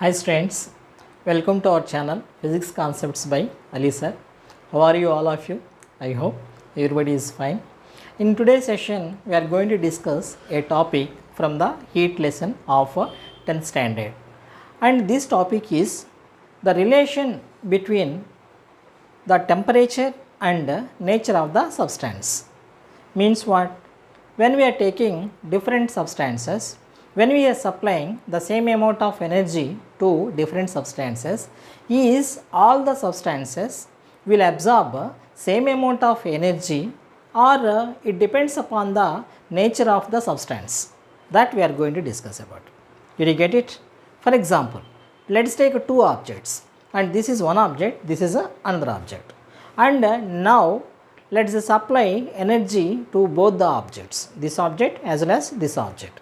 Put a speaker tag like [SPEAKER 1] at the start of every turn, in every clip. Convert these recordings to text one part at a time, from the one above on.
[SPEAKER 1] Hi students, welcome to our channel Physics Concepts by Ali sir. How are you all of you? I hope everybody is fine. In today's session, we are going to discuss a topic from the heat lesson of 10th standard. And this topic is the relation between the temperature and nature of the substance. Means what? When we are taking different substances, when we are supplying the same amount of energy to different substances, is all the substances will absorb same amount of energy, or it depends upon the nature of the substance, that we are going to discuss about. Did you get it? For example, let us take two objects, and this is one object, this is another object, and now let us supply energy to both the objects, this object as well as this object.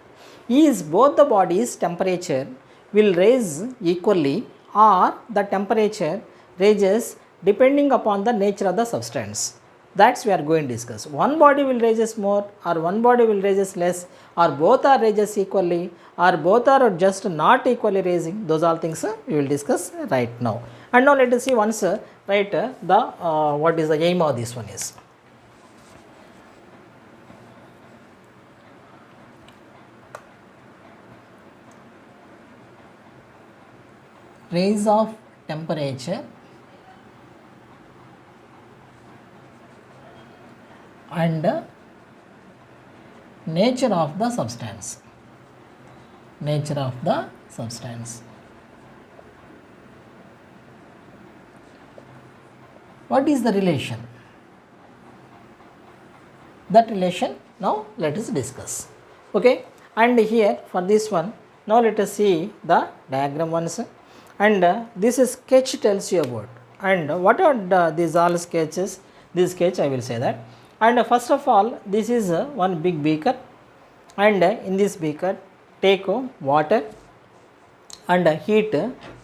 [SPEAKER 1] Is both the bodies temperature will raise equally, or the temperature raises depending upon the nature of the substance? That's we are going to discuss. One body will raises more, or one body will raises less, or both are raises equally, or both are just not equally raising. Those all things we will discuss right now. And now let us see once what is the aim of this one is. Rise of temperature and nature of the substance. Nature of the substance. What is the relation? That relation now let us discuss. Okay, and here for this one, now let us see the diagram once. And this sketch tells you about, and what are these all sketches? This sketch I will say that. And first of all, this is one big beaker, and in this beaker take water and heat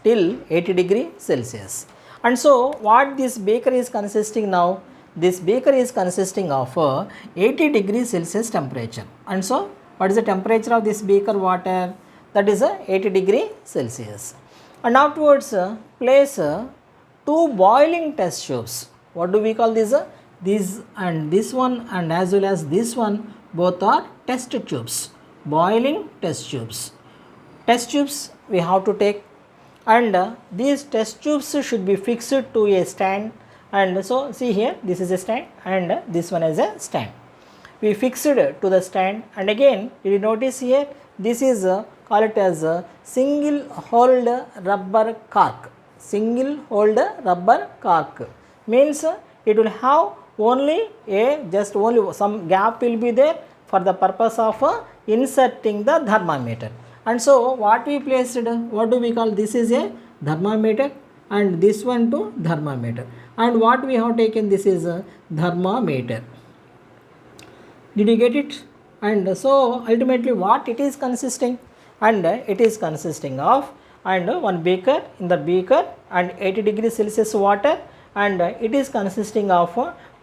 [SPEAKER 1] till 80 degree Celsius. And so what this beaker is consisting now? This beaker is consisting of 80 degree Celsius temperature. And so what is the temperature of this beaker water? That is 80 degree Celsius. And afterwards place two boiling test tubes. What do we call this? This and this one, and as well as this one, both are test tubes, boiling test tubes. Test tubes we have to take, and these test tubes should be fixed to a stand. And so see here, this is a stand and this one is a stand. We fixed to the stand, and again you notice here, this is call it as a single hold rubber cork. Single hold rubber cork means it will have only only some gap will be there for the purpose of inserting the thermometer. And so what we placed, what do we call, this is a thermometer, and this one to thermometer, and what we have taken, this is a thermometer. Did you get it? And so ultimately what it is consisting, and it is consisting of, and one beaker, in the beaker and 80 degree Celsius water, and it is consisting of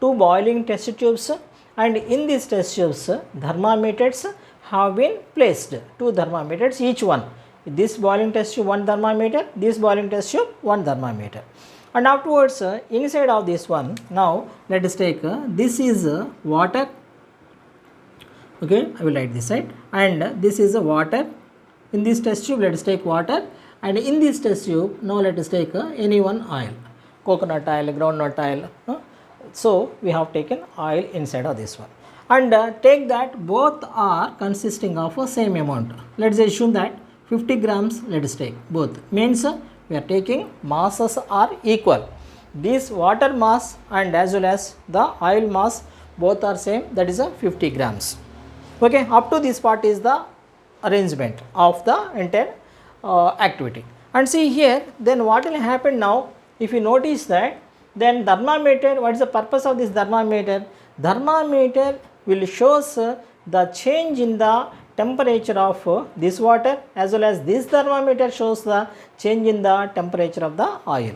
[SPEAKER 1] two boiling test tubes, and in these test tubes thermometers have been placed, two thermometers each one. This boiling test tube one thermometer, this boiling test tube one thermometer. And afterwards inside of this one, now let us take this is water. Okay, I will write this side, and this is water. In this test tube let us take water, and in this test tube now let us take any one oil, coconut oil, groundnut oil. So we have taken oil inside of this one, and take that both are consisting of a same amount. Let us assume that 50 grams let us take, both means we are taking masses are equal. This water mass and as well as the oil mass both are same, that is 50 grams. Okay, up to this part is the arrangement of the entire activity. And see here, then what will happen now, if you notice that, then thermometer, what is the purpose of this thermometer? Thermometer will shows the change in the temperature of this water, as well as this thermometer shows the change in the temperature of the oil.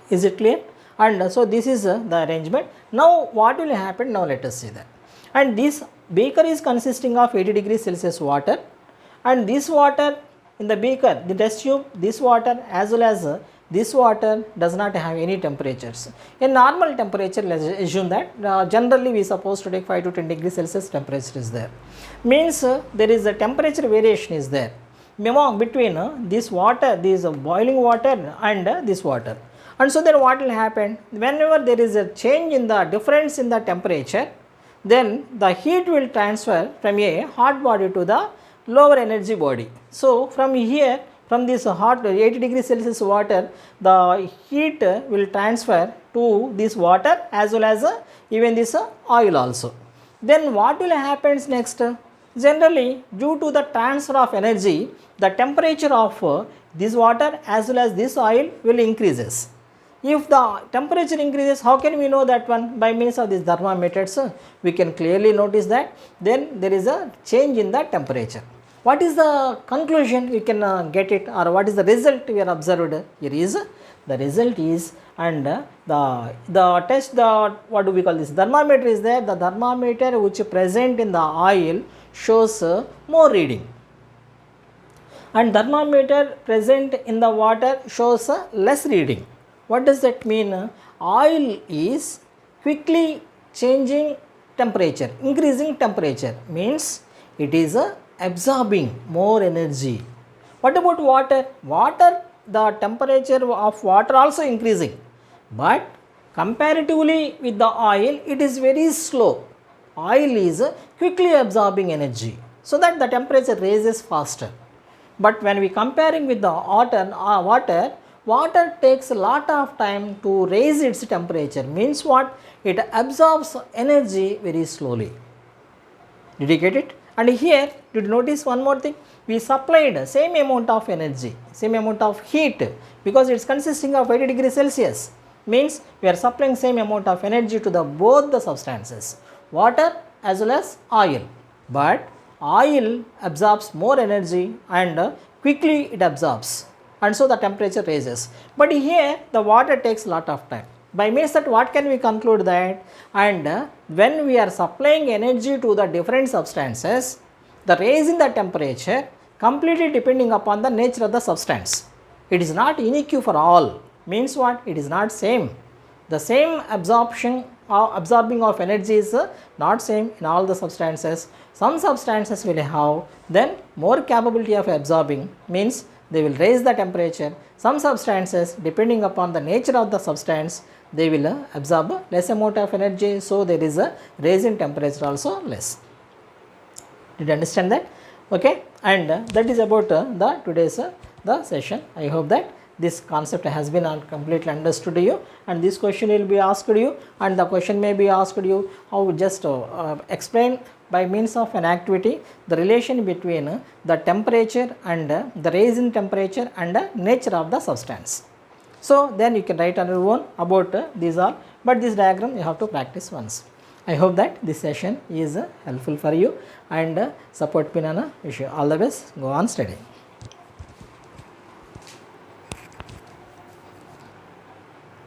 [SPEAKER 1] Is it clear? And so this is the arrangement. Now what will happen? Now let us see that. And this beaker is consisting of 80 degrees Celsius water, and this water in the beaker, the test tube, this water as well as this water does not have any temperatures. In normal temperature, let us assume that generally we supposed to take 5 to 10 degrees Celsius temperature is there. Means there is a temperature variation is there between this water, this boiling water and this water. And so then what will happen, whenever there is a change in the difference in the temperature, then the heat will transfer from a hot body to the lower energy body. So from here, from this hot 80 degrees Celsius water, the heat will transfer to this water as well as even this oil also. Then what will happen next? Generally, due to the transfer of energy, the temperature of this water as well as this oil will increases. If the temperature increases, how can we know that one? By means of these thermometers, we can clearly notice that then there is a change in the temperature. What is the conclusion we can get it, or what is the result we are observed? Here is the result is, and the test, the what do we call this, thermometer is there. The thermometer which is present in the oil shows more reading, and thermometer present in the water shows less reading. What does that mean? Oil is quickly changing temperature, increasing temperature, means it is absorbing more energy. What about water? Water, the temperature of water also increasing, but comparatively with the oil, it is very slow. Oil is quickly absorbing energy, so that the temperature rises faster. But when we comparing with the water takes a lot of time to raise its temperature, means what? It absorbs energy very slowly. Did you get it? And here, did you notice one more thing? We supplied same amount of energy, same amount of heat, because it is consisting of 80 degrees Celsius. Means we are supplying same amount of energy to the both the substances, water as well as oil. But oil absorbs more energy and quickly it absorbs, and so the temperature rises. But here the water takes lot of time. By means that what can we conclude that, and when we are supplying energy to the different substances, the raise in the temperature completely depending upon the nature of the substance. It is not unique for all. Means what? It is not same. The same absorption or absorbing of energy is not same in all the substances. Some substances will have then more capability of absorbing, means they will raise the temperature. Some substances, depending upon the nature of the substance, they will absorb less amount of energy, so there is a raise in temperature also less. Did you understand that? Okay, and that is about the today's the session. I hope that this concept has been completely understood to you, and this question will be asked to you, and the question may be asked to you how just explain by means of an activity the relation between the temperature and the raise in temperature and the nature of the substance. So then you can write on your own about these all, but this diagram you have to practice once. I hope that this session is helpful for you, and support Pinana. Wish you all the best. Go on studying.